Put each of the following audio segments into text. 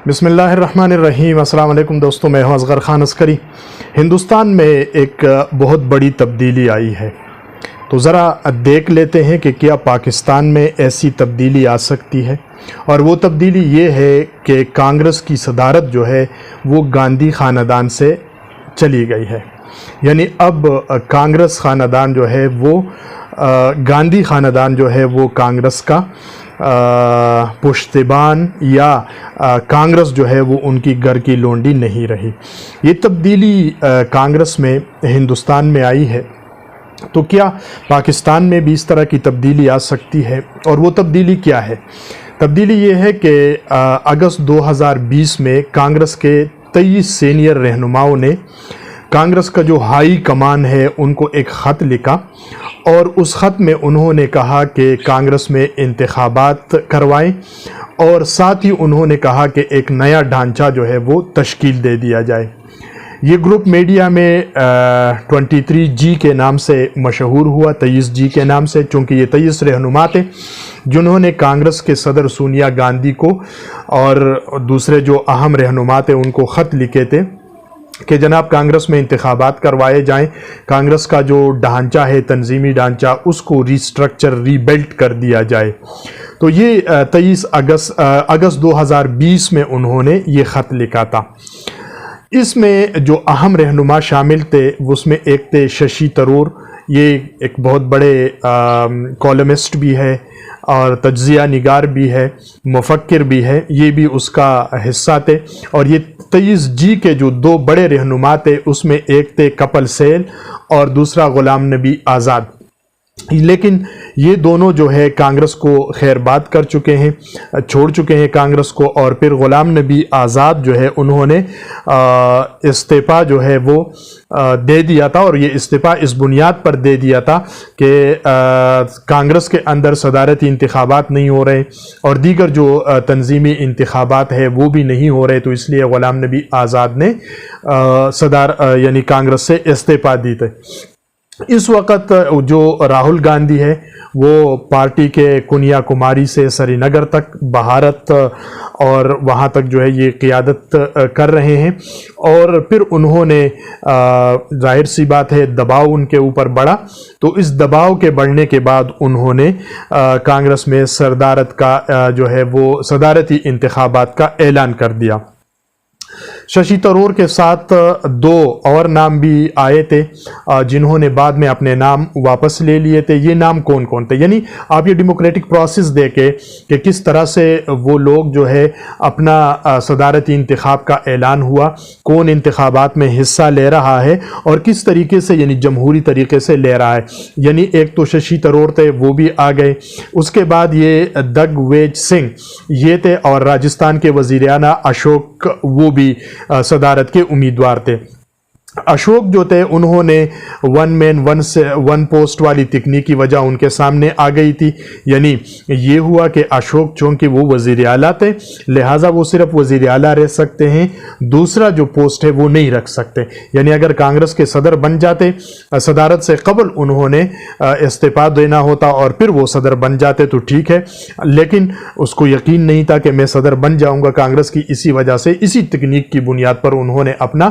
بسم اللہ الرحمن الرحیم۔ السلام علیکم دوستوں، میں ہوں اصغر خان عسکری۔ ہندوستان میں ایک بہت بڑی تبدیلی آئی ہے، تو ذرا دیکھ لیتے ہیں کہ کیا پاکستان میں ایسی تبدیلی آ سکتی ہے۔ اور وہ تبدیلی یہ ہے کہ کانگریس کی صدارت جو ہے وہ گاندھی خاندان سے چلی گئی ہے، یعنی اب کانگریس خاندان جو ہے وہ گاندھی خاندان جو ہے وہ کانگریس کا پشتبان یا کانگریس جو ہے وہ ان کی گھر کی لونڈی نہیں رہی۔ یہ تبدیلی کانگریس میں ہندوستان میں آئی ہے، تو کیا پاکستان میں بھی اس طرح کی تبدیلی آ سکتی ہے؟ اور وہ تبدیلی کیا ہے؟ تبدیلی یہ ہے کہ اگست 2020 میں کانگریس کے 23 سینئر رہنماؤں نے کانگریس کا جو ہائی کمان ہے ان کو ایک خط لکھا، اور اس خط میں انہوں نے کہا کہ کانگریس میں انتخابات کروائیں، اور ساتھ ہی انہوں نے کہا کہ ایک نیا ڈھانچہ جو ہے وہ تشکیل دے دیا جائے۔ یہ گروپ میڈیا میں 23G کے نام سے مشہور ہوا، 23G کے نام سے، چونکہ یہ 23 رہنما تھے جنہوں نے کانگریس کے صدر سونیا گاندھی کو اور دوسرے جو اہم رہنما تھے ان کو خط لکھے تھے کہ جناب کانگریس میں انتخابات کروائے جائیں، کانگریس کا جو ڈھانچہ ہے، تنظیمی ڈھانچہ، اس کو ریسٹرکچر، ریبلٹ کر دیا جائے۔ تو یہ 23 اگست 2020 میں انہوں نے یہ خط لکھا تھا۔ اس میں جو اہم رہنما شامل تھے اس میں ایک تھے ششی تھرور، یہ ایک بہت بڑے کالمسٹ بھی ہے اور تجزیہ نگار بھی ہے، مفکر بھی ہے، یہ بھی اس کا حصہ تھے۔ اور یہ 23G کے جو دو بڑے رہنما تھے اس میں ایک تھے کپل سیل اور دوسرا غلام نبی آزاد، لیکن یہ دونوں جو ہے کانگریس کو خیر بات کر چکے ہیں، چھوڑ چکے ہیں کانگریس کو۔ اور پھر غلام نبی آزاد جو ہے انہوں نے استعفیٰ جو ہے وہ دے دیا تھا، اور یہ استعفیٰ اس بنیاد پر دے دیا تھا کہ کانگریس کے اندر صدارتی انتخابات نہیں ہو رہے اور دیگر جو تنظیمی انتخابات ہے وہ بھی نہیں ہو رہے، تو اس لیے غلام نبی آزاد نے یعنی کانگریس سے استعفیٰ دی تھے۔ اس وقت جو راہل گاندھی ہے وہ پارٹی کے کنیا کماری سے سری نگر تک، بھارت اور وہاں تک جو ہے یہ قیادت کر رہے ہیں، اور پھر انہوں نے ظاہر سی بات ہے دباؤ ان کے اوپر بڑھا، تو اس دباؤ کے بڑھنے کے بعد انہوں نے کانگریس میں صدارت کا جو ہے وہ صدارتی انتخابات کا اعلان کر دیا۔ ششی تھرور کے ساتھ دو اور نام بھی آئے تھے جنہوں نے بعد میں اپنے نام واپس لے لیے تھے۔ یہ نام کون کون تھے؟ یعنی آپ یہ ڈیموکریٹک پروسیس دیکھیں کہ کس طرح سے وہ لوگ جو ہے اپنا صدارتی انتخاب کا اعلان ہوا، کون انتخابات میں حصہ لے رہا ہے اور کس طریقے سے، یعنی جمہوری طریقے سے لے رہا ہے۔ یعنی ایک تو ششی تھرور تھے، وہ بھی آ گئے، اس کے بعد یہ دگ ویج سنگھ یہ تھے، اور راجستھان کے وزیر اعلیٰ اشوک وہ بھی صدارت کے امیدوار تھے۔ اشوک جو تھے انہوں نے ون مین ون پوسٹ والی تکنیک کی وجہ ان کے سامنے آ گئی تھی، یعنی یہ ہوا کہ اشوک چونکہ وہ وزیر اعلیٰ تھے لہٰذا وہ صرف وزیر اعلیٰ رہ سکتے ہیں، دوسرا جو پوسٹ ہے وہ نہیں رکھ سکتے۔ یعنی اگر کانگریس کے صدر بن جاتے، صدارت سے قبل انہوں نے استعفیٰ دینا ہوتا اور پھر وہ صدر بن جاتے تو ٹھیک ہے، لیکن اس کو یقین نہیں تھا کہ میں صدر بن جاؤں گا کانگریس کی، اسی وجہ سے اسی تکنیک کی بنیاد پر انہوں نے اپنا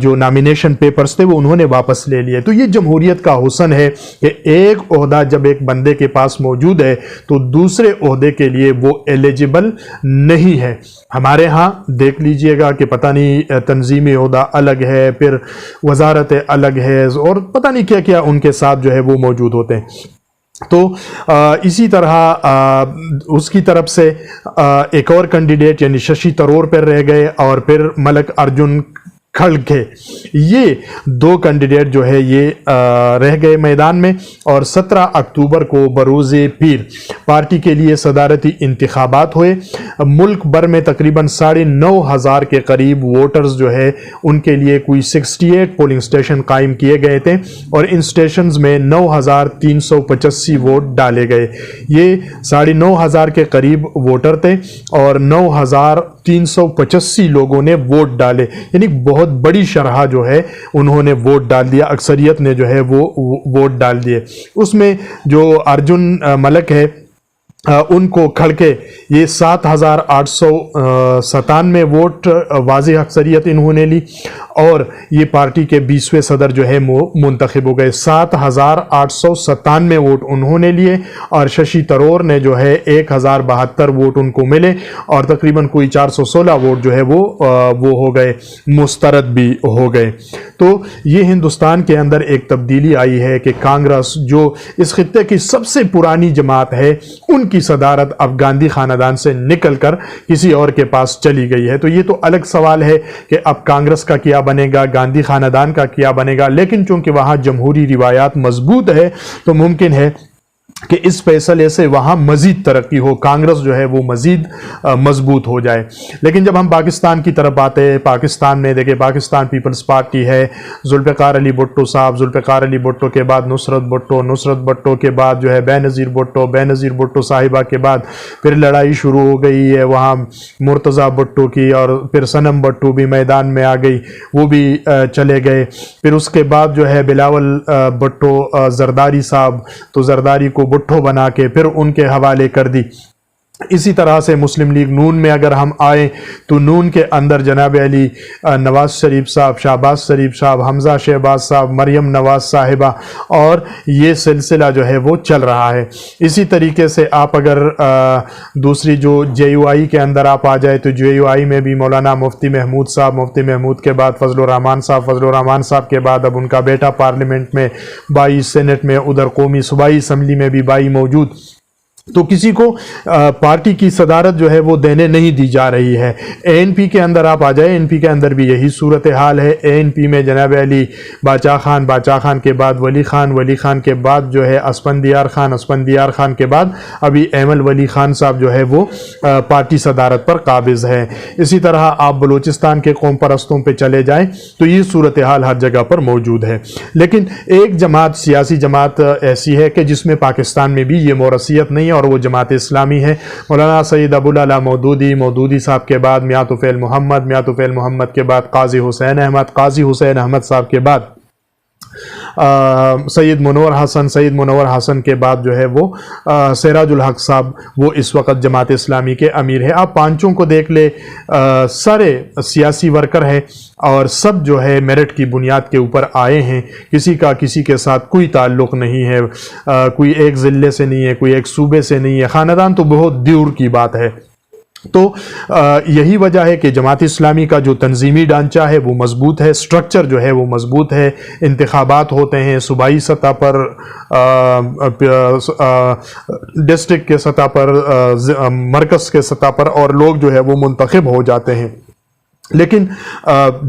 جو نامینیشن پیپرز تھے وہ انہوں نے واپس لے لیے۔ تو یہ جمہوریت کا حسن ہے کہ ایک عہدہ جب ایک بندے کے پاس موجود ہے تو دوسرے عہدے کے لیے وہ ایلیجیبل نہیں ہے۔ ہمارے ہاں دیکھ لیجئے گا کہ پتہ نہیں تنظیمی عہدہ الگ ہے، پھر وزارت الگ ہے، اور پتہ نہیں کیا کیا ان کے ساتھ جو ہے وہ موجود ہوتے ہیں۔ تو اسی طرح اس کی طرف سے ایک اور کینڈیڈیٹ یعنی ششی تھرور پر رہ گئے، اور پھر ملک ارجن کھڑگے، یہ دو کینڈیڈیٹ جو ہے یہ رہ گئے میدان میں۔ اور 17 اکتوبر کو بروز پیر پارٹی کے لیے صدارتی انتخابات ہوئے۔ ملک بھر میں تقریباً 9,500 کے قریب ووٹرز جو ہے ان کے لیے کوئی 68 پولنگ سٹیشن قائم کیے گئے تھے، اور ان سٹیشنز میں 9,385 ووٹ ڈالے گئے۔ یہ 9,500 کے قریب ووٹر تھے اور 9,385 لوگوں نے ووٹ ڈالے، یعنی بہت بڑی شرح جو ہے انہوں نے ووٹ ڈال دیا، اکثریت نے جو ہے وہ ووٹ ڈال دیے۔ اس میں جو ارجن ملک ہے ان کو کھڑ کے یہ 7,897 ووٹ واضح اکثریت انہوں نے لی اور یہ پارٹی کے 20ویں صدر جو ہے منتخب ہو گئے. 7,897 ووٹ انہوں نے لیے اور ششی تھرور نے جو ہے 1,072 ووٹ ان کو ملے اور تقریباً کوئی 416 ووٹ جو ہے وہ ہو گئے, مسترد بھی ہو گئے. تو یہ ہندوستان کے اندر ایک تبدیلی آئی ہے کہ کانگریس جو اس خطے کی سب سے پرانی جماعت ہے ان کی صدارت اب گاندھی خاندان سے نکل کر کسی اور کے پاس چلی گئی ہے. تو یہ تو الگ سوال ہے کہ اب کانگریس کا کیا بنے گا, گاندھی خاندان کا کیا بنے گا, لیکن چونکہ وہاں جمہوری روایات مضبوط ہے تو ممکن ہے کہ اس فیصلے سے وہاں مزید ترقی ہو, کانگریس جو ہے وہ مزید مضبوط ہو جائے. لیکن جب ہم پاکستان کی طرف آتے ہیں, پاکستان میں دیکھیں پاکستان پیپلز پارٹی ہے, ذوالفقار علی بھٹو صاحب, ذوالفقار علی بھٹو کے بعد نصرت بھٹو, نصرت بھٹو کے بعد جو ہے بے نظیر بھٹو, بے نظیر بھٹو صاحبہ کے بعد پھر لڑائی شروع ہو گئی ہے وہاں مرتضیٰ بھٹو کی, اور پھر صنم بھٹو بھی میدان میں آ گئی, وہ بھی چلے گئے. پھر اس کے بعد جو ہے بلاول بھٹو زرداری صاحب, تو زرداری کو بھٹو بنا کے پھر ان کے حوالے کر دی. اسی طرح سے مسلم لیگ نون میں اگر ہم آئیں تو نون کے اندر جناب علی نواز شریف صاحب, شہباز شریف صاحب, حمزہ شہباز صاحب, مریم نواز صاحبہ, اور یہ سلسلہ جو ہے وہ چل رہا ہے. اسی طریقے سے آپ اگر دوسری جو جے یو آئی کے اندر آپ آ جائے تو جے یو آئی میں بھی مولانا مفتی محمود صاحب, مفتی محمود کے بعد فضل الرحمان صاحب, فضل الرحمان صاحب کے بعد اب ان کا بیٹا پارلیمنٹ میں, بائی سینٹ میں, ادھر قومی صوبائی اسمبلی میں بھی بائی موجود. تو کسی کو پارٹی کی صدارت جو ہے وہ دینے نہیں دی جا رہی ہے. اے این پی کے اندر آپ آ جائیں, اے این پی کے اندر بھی یہی صورتحال ہے. اے این پی میں جناب علی باچا خان, باچا خان کے بعد ولی خان, ولی خان کے بعد جو ہے اسفندیار خان, اسفندیار خان کے بعد ابھی ایمل ولی خان صاحب جو ہے وہ پارٹی صدارت پر قابض ہے. اسی طرح آپ بلوچستان کے قوم پرستوں پہ چلے جائیں تو یہ صورتحال ہر جگہ پر موجود ہے. لیکن ایک جماعت, سیاسی جماعت ایسی ہے کہ جس میں پاکستان میں بھی یہ موروثیت نہیں ہے اور وہ جماعت اسلامی ہے. مولانا سید ابوالعلا مودودی, مودودی صاحب کے بعد میاں طفیل محمد, میاں طفیل محمد کے بعد قاضی حسین احمد, قاضی حسین احمد صاحب کے بعد سید منور حسن, سید منور حسن کے بعد جو ہے وہ سراج الحق صاحب, وہ اس وقت جماعت اسلامی کے امیر ہے. آپ پانچوں کو دیکھ لے, سارے سیاسی ورکر ہیں اور سب جو ہے میرٹ کی بنیاد کے اوپر آئے ہیں. کسی کا کسی کے ساتھ کوئی تعلق نہیں ہے, کوئی ایک ضلع سے نہیں ہے, کوئی ایک صوبے سے نہیں ہے. خاندان تو بہت دور کی بات ہے. تو یہی وجہ ہے کہ جماعت اسلامی کا جو تنظیمی ڈھانچہ ہے وہ مضبوط ہے, سٹرکچر جو ہے وہ مضبوط ہے. انتخابات ہوتے ہیں صوبائی سطح پر, ڈسٹرکٹ کے سطح پر, مرکز کے سطح پر, اور لوگ جو ہے وہ منتخب ہو جاتے ہیں. لیکن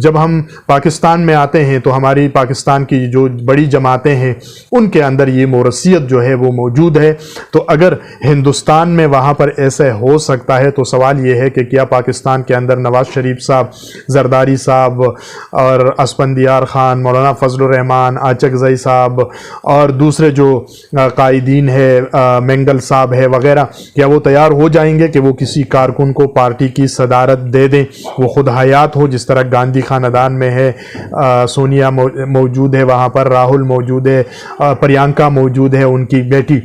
جب ہم پاکستان میں آتے ہیں تو ہماری پاکستان کی جو بڑی جماعتیں ہیں ان کے اندر یہ موروثیت جو ہے وہ موجود ہے. تو اگر ہندوستان میں وہاں پر ایسے ہو سکتا ہے تو سوال یہ ہے کہ کیا پاکستان کے اندر نواز شریف صاحب, زرداری صاحب اور اسفندیار خان, مولانا فضل الرحمان, آچکزئی صاحب اور دوسرے جو قائدین ہے, مینگل صاحب ہے وغیرہ, کیا وہ تیار ہو جائیں گے کہ وہ کسی کارکن کو پارٹی کی صدارت دے دیں؟ وہ خود حیات ہو جس طرح گاندھی خاندان میں ہے, سونیا موجود ہے وہاں پر, راہل موجود ہے, پریانکا موجود ہے ان کی بیٹی,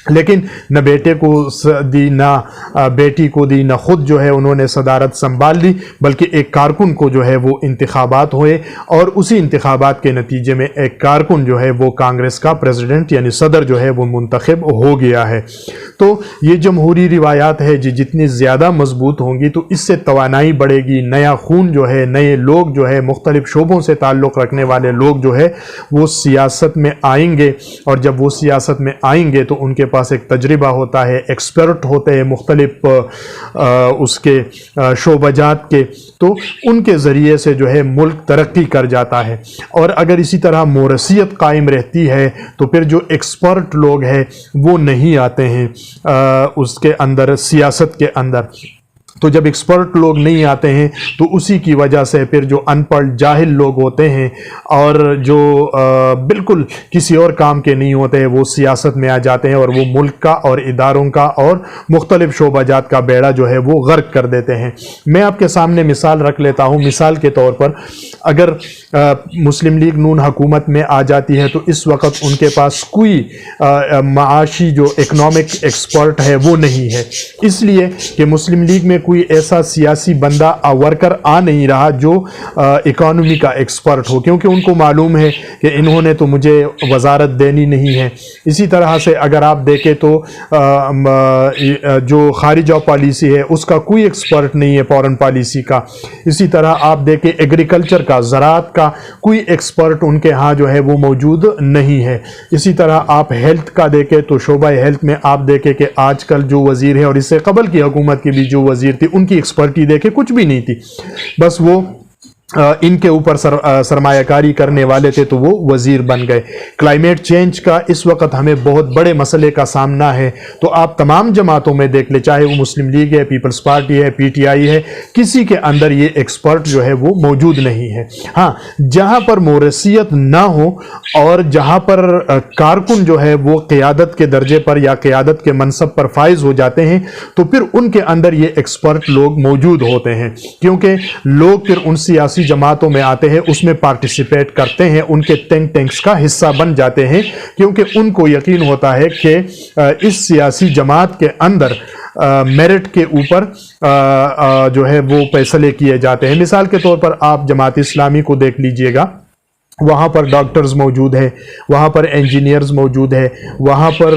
لیکن نہ بیٹے کو دی نہ بیٹی کو دی, نہ خود جو ہے انہوں نے صدارت سنبھال لی, بلکہ ایک کارکن کو جو ہے وہ انتخابات ہوئے اور اسی انتخابات کے نتیجے میں ایک کارکن جو ہے وہ کانگریس کا پریزیڈنٹ یعنی صدر جو ہے وہ منتخب ہو گیا ہے. تو یہ جمہوری روایات ہے جتنی زیادہ مضبوط ہوں گی تو اس سے توانائی بڑھے گی, نیا خون جو ہے, نئے لوگ جو ہے, مختلف شعبوں سے تعلق رکھنے والے لوگ جو ہے وہ سیاست میں آئیں گے, اور جب وہ سیاست میں آئیں گے تو ان کے پاس ایک تجربہ ہوتا ہے, ایکسپرٹ ہوتے ہیں مختلف اس کے شعبہ جات کے, تو ان کے ذریعے سے جو ہے ملک ترقی کر جاتا ہے. اور اگر اسی طرح موروثیت قائم رہتی ہے تو پھر جو ایکسپرٹ لوگ ہیں وہ نہیں آتے ہیں اس کے اندر, سیاست کے اندر. تو جب ایکسپرٹ لوگ نہیں آتے ہیں تو اسی کی وجہ سے پھر جو ان پڑھ جاہل لوگ ہوتے ہیں اور جو بالکل کسی اور کام کے نہیں ہوتے ہیں وہ سیاست میں آ جاتے ہیں اور وہ ملک کا اور اداروں کا اور مختلف شعبہ جات کا بیڑا جو ہے وہ غرق کر دیتے ہیں۔ میں آپ کے سامنے مثال رکھ لیتا ہوں۔ مثال کے طور پر اگر مسلم لیگ نون حکومت میں آ جاتی ہے تو اس وقت ان کے پاس کوئی معاشی جو اکنامک ایکسپرٹ ہے وہ نہیں ہے، اس لیے کہ مسلم لیگ میں کوئی ایسا سیاسی بندہ ورکر آ نہیں رہا جو اکانومی کا ایکسپرٹ ہو، کیونکہ ان کو معلوم ہے کہ انہوں نے تو مجھے وزارت دینی نہیں ہے۔ اسی طرح سے اگر آپ دیکھیں تو جو خارجہ پالیسی ہے اس کا کوئی ایکسپرٹ نہیں ہے، فورن پالیسی کا۔ اسی طرح آپ دیکھیں ایگریکلچر کا، زراعت کا کوئی ایکسپرٹ ان کے ہاں جو ہے وہ موجود نہیں ہے۔ اسی طرح آپ ہیلتھ کا دیکھیں تو شعبہ ہیلتھ میں آپ دیکھیں کہ آج کل جو وزیر ہے اور اس سے قبل کی حکومت کی بھی جو وزیر تھی ان کی ایکسپرٹی دیکھیں کچھ بھی نہیں تھی، بس وہ ان کے اوپر سرمایہ کاری کرنے والے تھے تو وہ وزیر بن گئے۔ کلائمیٹ چینج کا اس وقت ہمیں بہت بڑے مسئلے کا سامنا ہے، تو آپ تمام جماعتوں میں دیکھ لیں، چاہے وہ مسلم لیگ ہے، پیپلز پارٹی ہے، پی ٹی آئی ہے، کسی کے اندر یہ ایکسپرٹ جو ہے وہ موجود نہیں ہے۔ ہاں، جہاں پر موریثیت نہ ہو اور جہاں پر کارکن جو ہے وہ قیادت کے درجے پر یا قیادت کے منصب پر فائز ہو جاتے ہیں تو پھر ان کے اندر یہ ایکسپرٹ لوگ موجود ہوتے ہیں، کیونکہ لوگ پھر ان سیاسی جماعتوں میں آتے ہیں، اس میں پارٹیسپیٹ کرتے ہیں، ان کے تھنک ٹینکس کا حصہ بن جاتے ہیں، کیونکہ ان کو یقین ہوتا ہے کہ اس سیاسی جماعت کے اندر میرٹ کے اوپر جو ہے وہ فیصلے کیے جاتے ہیں۔ مثال کے طور پر آپ جماعت اسلامی کو دیکھ لیجئے گا، وہاں پر ڈاکٹرز موجود ہیں، وہاں پر انجینئرز موجود ہیں، وہاں پر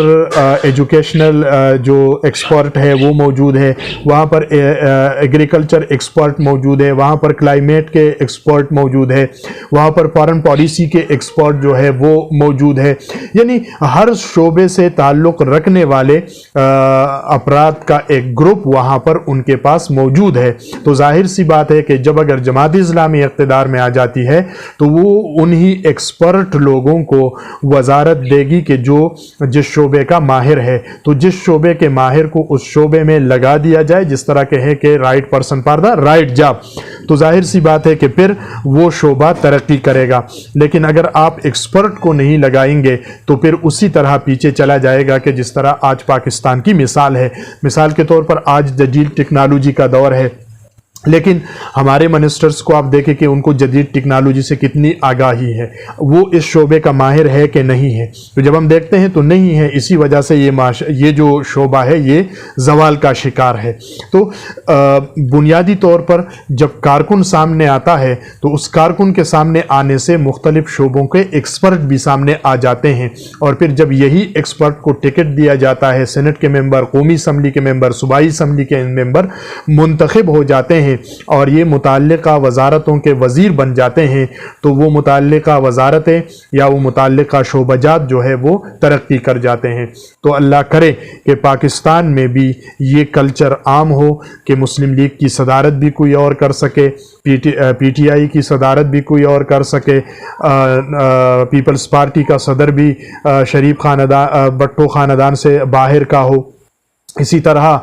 ایجوکیشنل جو ایکسپرٹ ہے وہ موجود ہے، وہاں پر ایگریکلچر ایکسپرٹ موجود ہے، وہاں پر کلائمیٹ کے ایکسپرٹ موجود ہے، وہاں پر فارن پالیسی کے ایکسپرٹ جو ہے وہ موجود ہے۔ یعنی ہر شعبے سے تعلق رکھنے والے افراد کا ایک گروپ وہاں پر ان کے پاس موجود ہے۔ تو ظاہر سی بات ہے کہ جب اگر جماعت اسلامی اقتدار میں آ جاتی ہے تو وہ انہی ایکسپرٹ لوگوں کو وزارت دے گی کہ جو جس شعبے کا ماہر ہے، تو جس شعبے کے ماہر کو اس شعبے میں لگا دیا جائے، جس طرح کہ ہے کہ right person for the right job, تو ظاہر سی بات ہے کہ پھر وہ شعبہ ترقی کرے گا۔ لیکن اگر آپ ایکسپرٹ کو نہیں لگائیں گے تو پھر اسی طرح پیچھے چلا جائے گا کہ جس طرح آج پاکستان کی مثال ہے۔ مثال کے طور پر آج جدید ٹیکنالوجی کا دور ہے، لیکن ہمارے منسٹرز کو آپ دیکھیں کہ ان کو جدید ٹیکنالوجی سے کتنی آگاہی ہے، وہ اس شعبے کا ماہر ہے کہ نہیں ہے؟ تو جب ہم دیکھتے ہیں تو نہیں ہے، اسی وجہ سے یہ جو شعبہ ہے یہ زوال کا شکار ہے۔ تو بنیادی طور پر جب کارکن سامنے آتا ہے تو اس کارکن کے سامنے آنے سے مختلف شعبوں کے ایکسپرٹ بھی سامنے آ جاتے ہیں، اور پھر جب یہی ایکسپرٹ کو ٹکٹ دیا جاتا ہے، سینٹ کے ممبر، قومی اسمبلی کے ممبر، صوبائی اسمبلی کے ممبر منتخب ہو جاتے ہیں اور یہ متعلقہ وزارتوں کے وزیر بن جاتے ہیں، تو وہ متعلقہ وزارتیں یا وہ متعلقہ شعبہ جات جو ہے وہ ترقی کر جاتے ہیں۔ تو اللہ کرے کہ پاکستان میں بھی یہ کلچر عام ہو کہ مسلم لیگ کی صدارت بھی کوئی اور کر سکے، پی ٹی آئی کی صدارت بھی کوئی اور کر سکے، پیپلز پارٹی کا صدر بھی شریف خاندان بھٹو خاندان سے باہر کا ہو، اسی طرح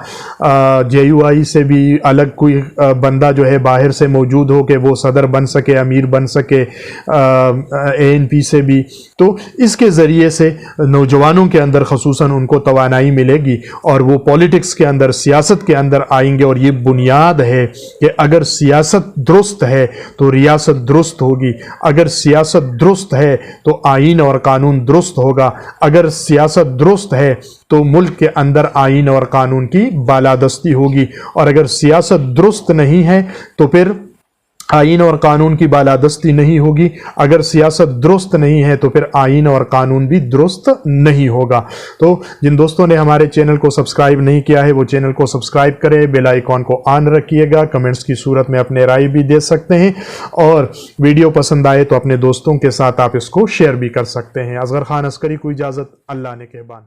جے یو آئی سے بھی الگ کوئی بندہ جو ہے باہر سے موجود ہو کہ وہ صدر بن سکے، امیر بن سکے، اے این پی سے بھی۔ تو اس کے ذریعے سے نوجوانوں کے اندر خصوصاً ان کو توانائی ملے گی اور وہ پولیٹکس کے اندر، سیاست کے اندر آئیں گے، اور یہ بنیاد ہے کہ اگر سیاست درست ہے تو ریاست درست ہوگی، اگر سیاست درست ہے تو آئین اور قانون درست ہوگا، اگر سیاست درست ہے تو ملک کے اندر آئین اور قانون کی بالادستی ہوگی، اور اگر سیاست درست نہیں ہے تو پھر آئین اور قانون کی بالادستی نہیں ہوگی، اگر سیاست درست نہیں ہے تو پھر آئین اور قانون بھی درست نہیں ہوگا۔ تو جن دوستوں نے ہمارے چینل کو سبسکرائب نہیں کیا ہے وہ چینل کو سبسکرائب کریں، بیل آئیکن کو آن رکھیے گا، کمنٹس کی صورت میں اپنے رائے بھی دے سکتے ہیں، اور ویڈیو پسند آئے تو اپنے دوستوں کے ساتھ آپ اس کو شیئر بھی کر سکتے ہیں۔ اصغر خان عسکری کو اجازت، اللہ نے کہبان۔